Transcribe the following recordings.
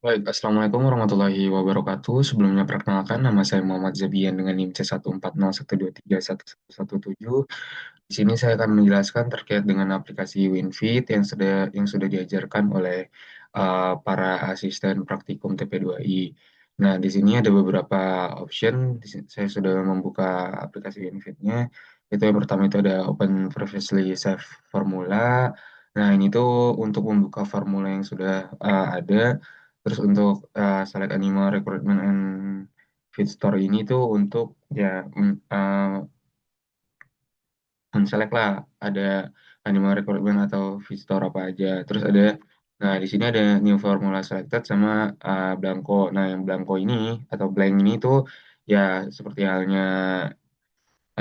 Baik, Assalamualaikum warahmatullahi wabarakatuh. Sebelumnya perkenalkan, nama saya Muhammad Zabian dengan NIM C140123117. Di sini saya akan menjelaskan terkait dengan aplikasi WinFit yang sudah diajarkan oleh para asisten praktikum TP2I. Nah, di sini ada beberapa option. Saya sudah membuka aplikasi WinFit-nya. Itu yang pertama itu ada Open Previously Save Formula. Nah, ini tuh untuk membuka formula yang sudah ada. Terus untuk select animal recruitment and feed store ini tuh untuk ya select lah ada animal recruitment atau feed store apa aja. Terus ada nah di sini ada new formula selected sama blanco. Nah yang blanco ini atau blank ini tuh ya seperti halnya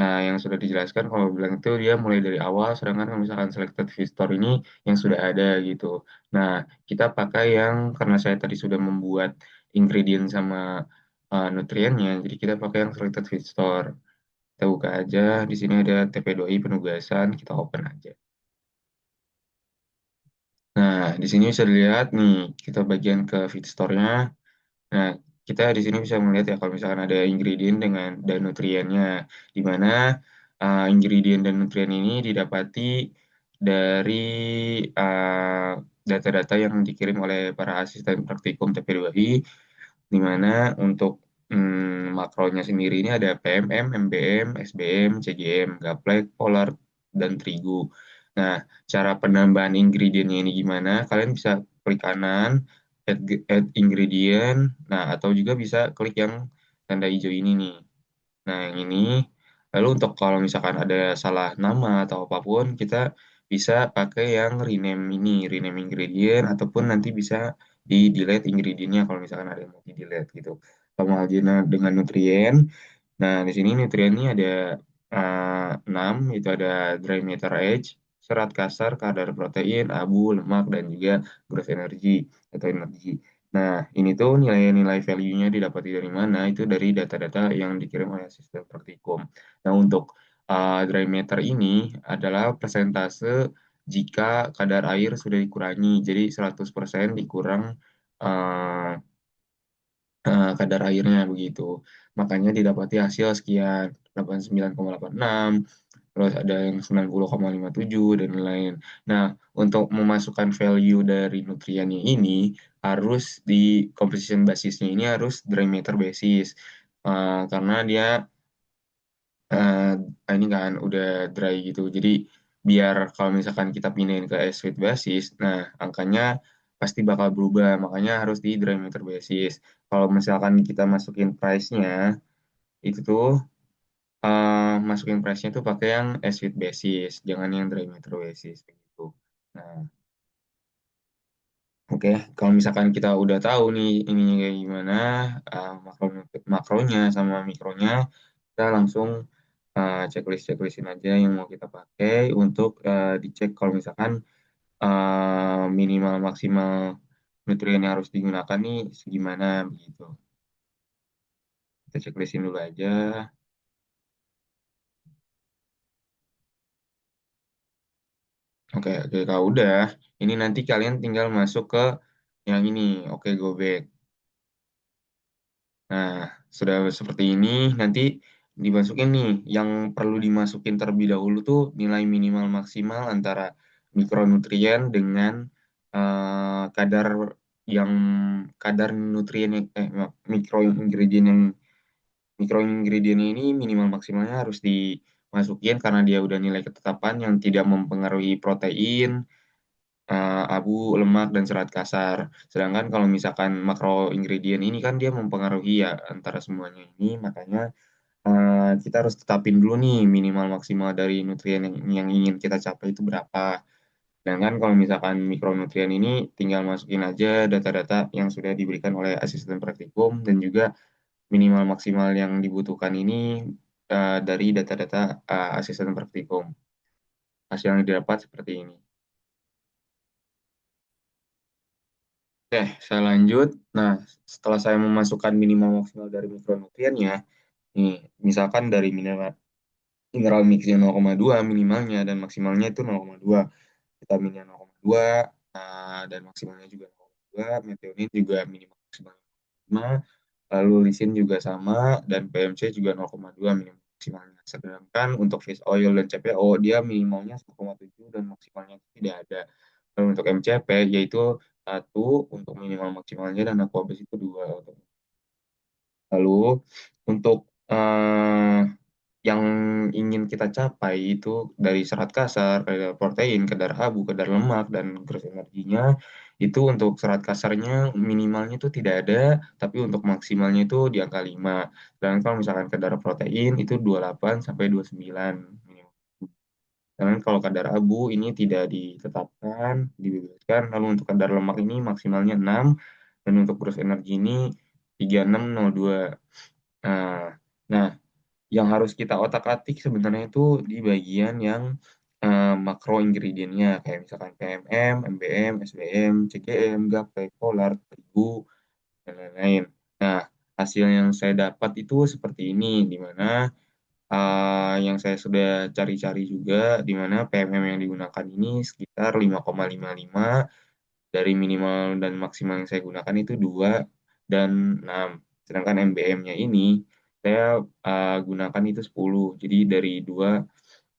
yang sudah dijelaskan kalau bilang itu dia mulai dari awal, sedangkan kalau misalkan selected visitor ini yang sudah ada gitu. Nah, kita pakai yang karena saya tadi sudah membuat ingredient sama nutriennya, jadi kita pakai yang selected visitor. Kita buka aja, di sini ada TP2I penugasan, kita open aja. Nah, di sini bisa dilihat nih, kita bagian ke feed store-nya. Nah, kita di sini bisa melihat ya kalau misalkan ada ingredient dengan dan nutriennya, di mana ingredient dan nutrien ini didapati dari data-data yang dikirim oleh para asisten praktikum TP2I, di mana untuk makronya sendiri ini ada PMM, MBM, SBM, CGM, gaplek, polar, dan terigu. Nah, cara penambahan ingredientnya ini gimana? Kalian bisa klik kanan, add ingredient, nah atau juga bisa klik yang tanda hijau ini nih. Nah, yang ini. Lalu untuk kalau misalkan ada salah nama atau apapun, kita bisa pakai yang rename ini, rename ingredient, ataupun nanti bisa di delete ingredientnya kalau misalkan ada yang mau di delete gitu. Sama halnya dengan nutrien. Nah, di sini nutriennya ada 6, itu ada dry matter age, serat kasar, kadar protein, abu, lemak, dan juga growth energy atau energi. Nah, ini tuh nilai-nilai value-nya didapati dari mana? Itu dari data-data yang dikirim oleh sistem Praktikum. Nah, untuk dry matter ini adalah persentase jika kadar air sudah dikurangi. Jadi 100% dikurang uh, kadar airnya begitu. Makanya didapati hasil sekian 89,86, terus ada yang 90,57 dan lain-lain. Nah, untuk memasukkan value dari nutriennya ini harus di composition basisnya ini harus dry matter basis. Karena dia ini kan udah dry gitu. Jadi biar kalau misalkan kita pindahin ke sweet basis, nah angkanya pasti bakal berubah. Makanya harus di dry matter basis. Kalau misalkan kita masukin price-nya, itu tuh masukin price-nya tuh pakai yang sweet basis, jangan yang dry matter basis gitu. Nah, oke, kalau misalkan kita udah tahu nih ininya kayak gimana, makro makronya sama mikronya, kita langsung checklist-checklistin aja yang mau kita pakai untuk dicek kalau misalkan minimal maksimal nutrien yang harus digunakan nih segimana begitu. Kita checklistin dulu aja. Oke, oke, kalau udah, ini nanti kalian tinggal masuk ke yang ini, oke, go back. Nah, sudah seperti ini, nanti dimasukin nih, yang perlu dimasukin terlebih dahulu tuh nilai minimal maksimal antara mikronutrien dengan kadar yang kadar nutrien yang mikroingredient yang mikroingredientnya ini minimal maksimalnya harus dimasukin karena dia udah nilai ketetapan yang tidak mempengaruhi protein, abu, lemak, dan serat kasar. Sedangkan kalau misalkan makro ingredient ini kan dia mempengaruhi ya antara semuanya ini, makanya kita harus tetapin dulu nih minimal maksimal dari nutrien yang ingin kita capai itu berapa. Sedangkan kalau misalkan mikronutrien ini tinggal masukin aja data-data yang sudah diberikan oleh asisten praktikum dan juga minimal maksimal yang dibutuhkan ini dari data-data asisten praktikum. Hasil yang didapat seperti ini. Oke, saya lanjut. Nah, setelah saya memasukkan minimal maksimal dari mikronutriennya, nih, misalkan dari mineral mixnya 0,2 minimalnya dan maksimalnya itu 0,2. Vitaminnya 0,2 dan maksimalnya juga 0,2. 0,2, metionin juga minimal maksimal 0,5, lalu lisin juga sama, dan PMC juga 0,2 minimal maksimalnya. Sedangkan untuk fish oil dan CPO dia minimalnya 1,7 dan maksimalnya itu tidak ada. Lalu untuk MCP yaitu satu untuk minimal maksimalnya dan Aquabase itu dua. Lalu untuk yang ingin kita capai itu dari serat kasar, kadar protein, kadar abu, kadar lemak, dan gross energinya itu untuk serat kasarnya minimalnya itu tidak ada, tapi untuk maksimalnya itu di angka 5. Dan kalau misalkan kadar protein itu 28 sampai 29 minimal. Dan kalau kadar abu ini tidak ditetapkan, dibebaskan. Lalu untuk kadar lemak ini maksimalnya 6, dan untuk gross energi ini 3602. Nah, nah, yang harus kita otak-atik sebenarnya itu di bagian yang makro ingredientnya kayak misalkan PMM, MBM, SBM, CGM, gaplek, polar, terigu, dan lain-lain. Nah, hasil yang saya dapat itu seperti ini, di mana yang saya sudah cari-cari juga, di mana PMM yang digunakan ini sekitar 5,55, dari minimal dan maksimal yang saya gunakan itu 2 dan 6. Sedangkan MBM-nya ini saya gunakan itu 10. Jadi dari 2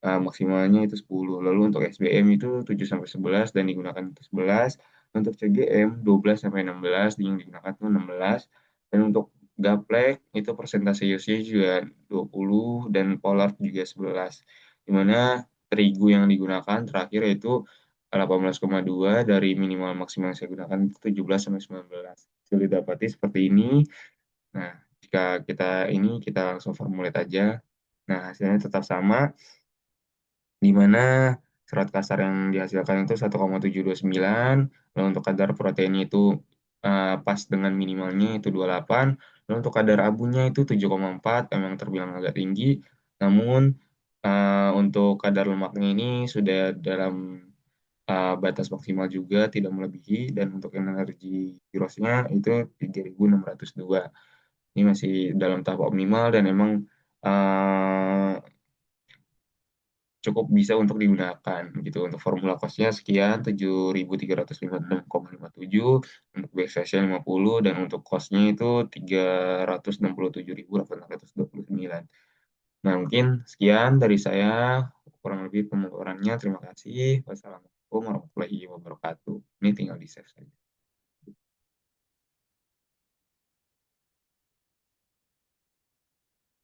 maksimalnya itu 10. Lalu untuk SBM itu 7 sampai 11 dan digunakan itu 11. Untuk CGM 12 sampai 16 yang digunakan itu 16. Dan untuk gaplek itu persentase UC juga 20 dan polar juga 11. Di mana terigu yang digunakan terakhir yaitu 18,2 dari minimal maksimal yang saya gunakan itu 17 sampai 19. Sudah didapati seperti ini. Nah, jika kita langsung formulate aja. Nah, hasilnya tetap sama, di mana serat kasar yang dihasilkan itu 1,729, lalu untuk kadar proteinnya itu pas dengan minimalnya itu 28, lalu untuk kadar abunya itu 7,4, memang terbilang agak tinggi, namun untuk kadar lemaknya ini sudah dalam batas maksimal juga, tidak melebihi, dan untuk energi grossnya itu 3.602. Ini masih dalam tahap optimal dan emang uh, cukup bisa untuk digunakan gitu. Untuk formula costnya sekian 7.356,57, untuk backslash 50, dan untuk costnya itu 367.829. Nah, mungkin sekian dari saya, kurang lebih pemaparannya. Terima kasih. Wassalamualaikum warahmatullahi wabarakatuh. Ini tinggal di save saja.